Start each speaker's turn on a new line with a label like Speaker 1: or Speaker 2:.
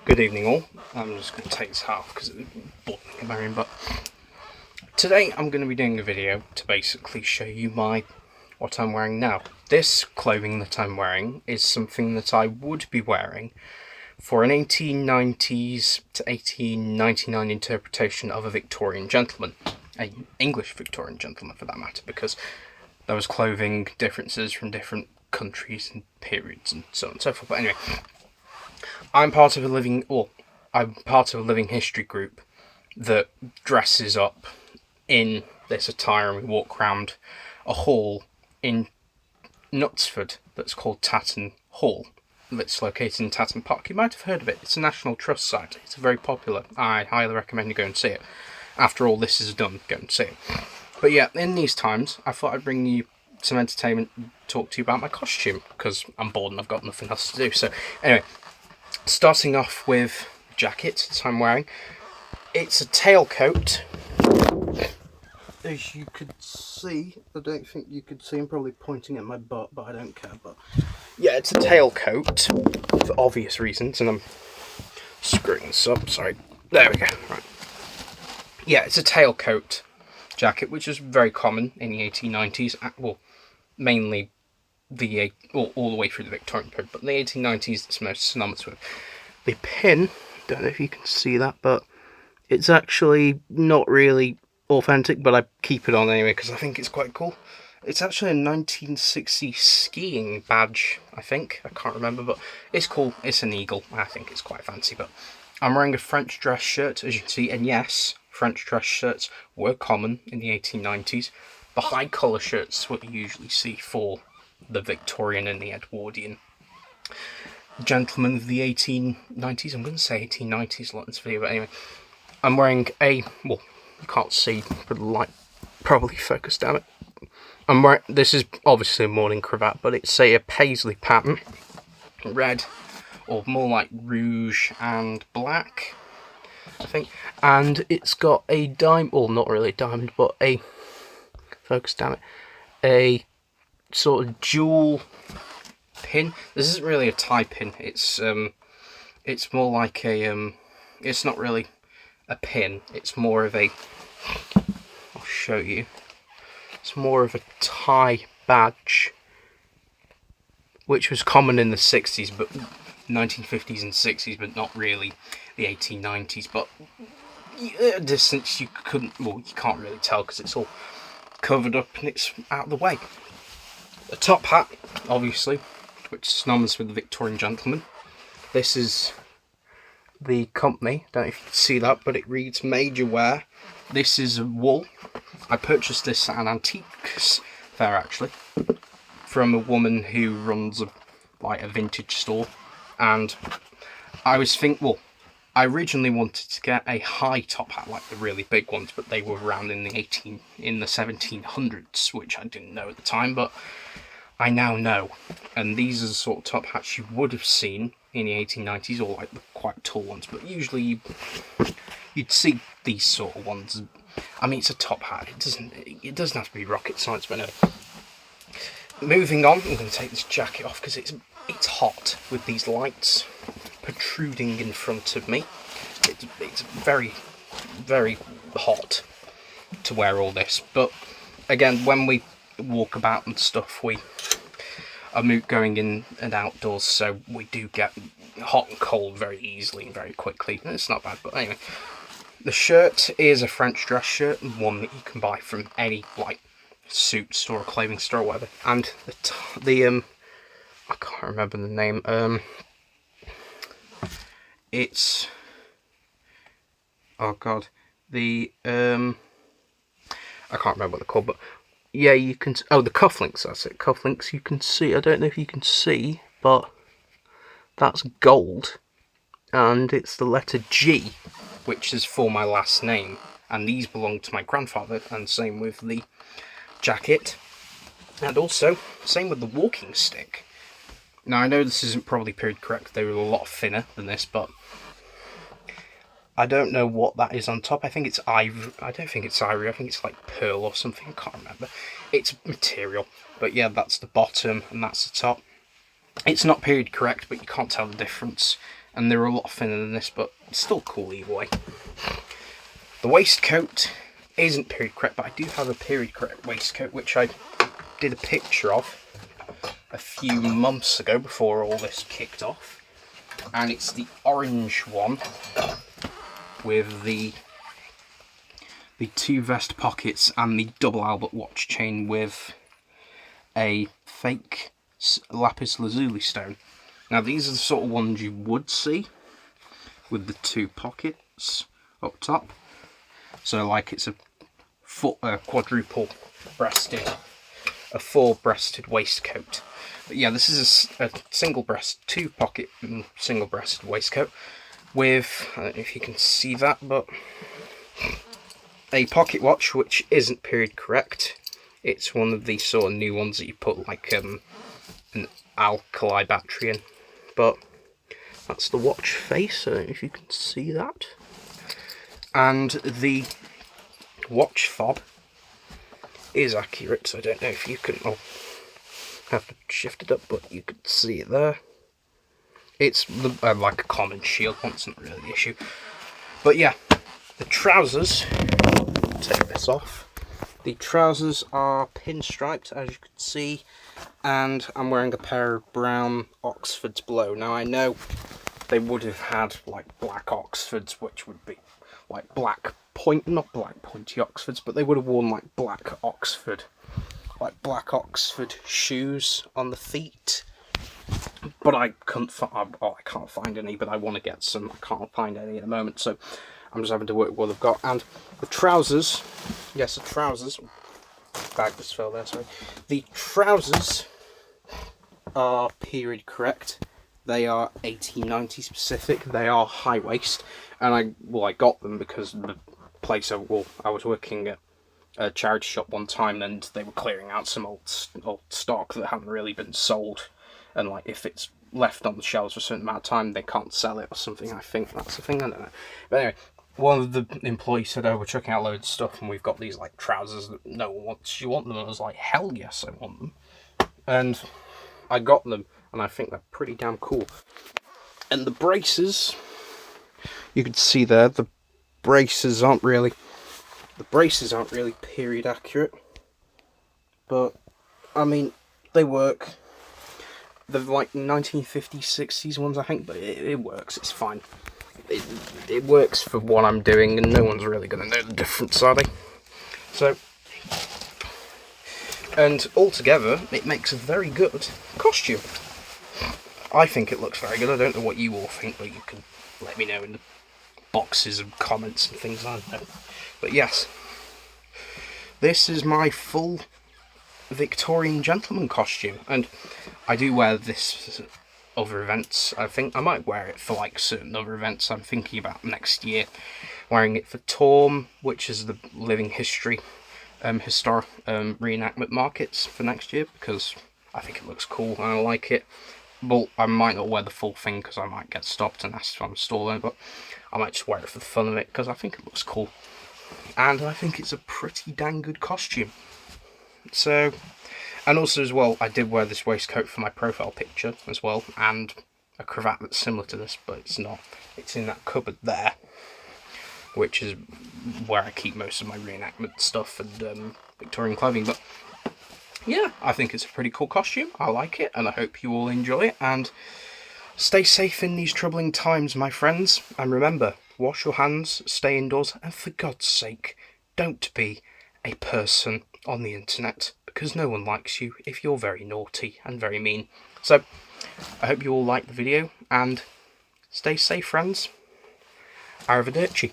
Speaker 1: Good evening all. I'm just going to take this half because it's boring, but today I'm going to be doing a video to basically show you what I'm wearing now. This clothing that I'm wearing is something that I would be wearing for an 1890s to 1899 interpretation of a Victorian gentleman, an English Victorian gentleman for that matter, because there was clothing differences from different countries and periods and so on and so forth. But anyway, I'm part of a living history group that dresses up in this attire, and we walk around a hall in Knutsford that's called Tatton Hall. It's located in Tatton Park. You might have heard of it. It's a National Trust site. It's very popular. I highly recommend you go and see it. After all this is done, go and see it. But yeah, in these times, I thought I'd bring you some entertainment and talk to you about my costume, because I'm bored and I've got nothing else to do. So anyway, starting off with the jacket that I'm wearing. It's a tailcoat. As you could see, I don't think you could see, I'm probably pointing at my butt, but I don't care. But yeah, it's a tailcoat for obvious reasons, and I'm screwing this up, sorry. There we go, right. Yeah, it's a tailcoat jacket, which is very common in the 1890s, well, mainly all the way through the Victorian period, but in the 1890s it's most synonymous with. The pin, don't know if you can see that, but it's actually not really authentic, but I keep it on anyway because I think it's quite cool. It's actually a 1960 skiing badge, I think. I can't remember, but it's cool. It's an eagle. I think it's quite fancy, but I'm wearing a French dress shirt, as you can see, and yes, French dress shirts were common in the 1890s. The high collar shirts, what you usually see for the Victorian and the Edwardian gentlemen of the 1890s. I'm going to say 1890s a lot in this video, but anyway, I'm wearing well, you can't see, but the light probably focused down it. This is obviously a morning cravat, but it's a paisley pattern, red, or more like rouge and black, I think, and it's got a diamond, well, not really a diamond, but a, focus down it, a sort of jewel pin. This isn't really a tie pin, it's more like a, it's not really a pin, it's more of a, I'll show you, it's more of a tie badge, which was common in the 60s, but 1950s and 60s, but not really the 1890s. But at a distance you can't really tell because it's all covered up and it's out of the way. The top hat, obviously, which is synonymous with the Victorian gentleman. This is the company, don't know if you can see that, but it reads Major Wear. This is wool. I purchased this at an antiques fair, actually, from a woman who runs a vintage store, and I originally wanted to get a high top hat, like the really big ones, but they were around in the 1700s, which I didn't know at the time, but I now know. And these are the sort of top hats you would have seen in the 1890s, or like the quite tall ones, but usually you'd see these sort of ones. I mean, it's a top hat, it doesn't have to be rocket science, but anyway. Moving on, I'm going to take this jacket off because it's hot with these lights protruding in front of me. It's very, very hot to wear all this, but again, when we walk about and stuff, we are going in and outdoors, so we do get hot and cold very easily and very quickly. It's not bad, but anyway. The shirt is a French dress shirt, one that you can buy from any suit store or clothing store or whatever. And the I can't remember the name. It's, oh god, I can't remember what they're called, but yeah, you can. Oh, the cufflinks. That's it. Cufflinks. You can see. I don't know if you can see, but that's gold, and it's the letter G, which is for my last name, and these belong to my grandfather, and same with the jacket, and also same with the walking stick. Now I know this isn't probably period correct, they were a lot thinner than this, but I don't know what that is on top. I think it's ivory. I don't think it's ivory, I think it's like pearl or something, I can't remember. It's material, but yeah, that's the bottom and that's the top. It's not period correct, but you can't tell the difference. And they're a lot thinner than this, but still cool either way. The waistcoat isn't period correct, but I do have a period correct waistcoat, which I did a picture of a few months ago before all this kicked off. And it's the orange one with the 2 vest pockets and the double Albert watch chain with a fake lapis lazuli stone. Now these are the sort of ones you would see with the 2 pockets up top. So like it's a quadruple breasted, a 4-breasted waistcoat. But yeah, this is a single breast, 2 pocket single breasted waistcoat with, I don't know if you can see that, but a pocket watch which isn't period correct. It's one of these sort of new ones that you put like an alkali battery in. But that's the watch face, I don't know if you can see that. And the watch fob is accurate, so I don't know if you can, I'll have to shift it up, but you can see it there. It's like a common shield one, it's not really the issue. But yeah, the trousers, take this off. The trousers are pinstriped, as you can see, and I'm wearing a pair of brown Oxfords below. Now I know they would have had like black Oxfords, which would be like not black pointy Oxfords, but they would have worn like black Oxford shoes on the feet. But I can't find any, but I want to get some. I can't find any at the moment, so I'm just having to work with what I've got. And the trousers, yes, the trousers, bag just fell there, sorry. The trousers are period correct. They are 1890 specific. They are high waist, and I got them because the place I was working at a charity shop one time, and they were clearing out some old stock that hadn't really been sold, and like if it's left on the shelves for a certain amount of time, they can't sell it or something. I think that's the thing. I don't know. But anyway, one of the employees said, "Oh, we're chucking out loads of stuff, and we've got these like trousers that no one wants. You want them?" And I was like, "Hell yes, I want them." And I got them, and I think they're pretty damn cool. And the braces, you can see there, the braces aren't really period accurate, but I mean they work. They're like 1950s, 60s ones, I think, but it works. It's fine. It works for what I'm doing, and no one's really going to know the difference, are they? So, and altogether, it makes a very good costume. I think it looks very good. I don't know what you all think, but you can let me know in the boxes and comments and things like that. But yes, this is my full Victorian gentleman costume, and I do wear this other events. I think I might wear it for like certain other events. I'm thinking about next year wearing it for Torm, which is the living history reenactment markets for next year, because I think it looks cool and I like it. But I might not wear the full thing because I might get stopped and asked if I'm stalling, but I might just wear it for the fun of it because I think it looks cool, and I think it's a pretty dang good costume. So, and also as well, I did wear this waistcoat for my profile picture as well, and a cravat that's similar to this, but it's not. It's in that cupboard there, which is where I keep most of my reenactment stuff and Victorian clothing. But yeah, I think it's a pretty cool costume. I like it, and I hope you all enjoy it, and stay safe in these troubling times, my friends. And remember, wash your hands, stay indoors, and for God's sake, don't be a person on the internet, because no one likes you if you're very naughty and very mean. So, I hope you all liked the video, and stay safe, friends. Arrivederci.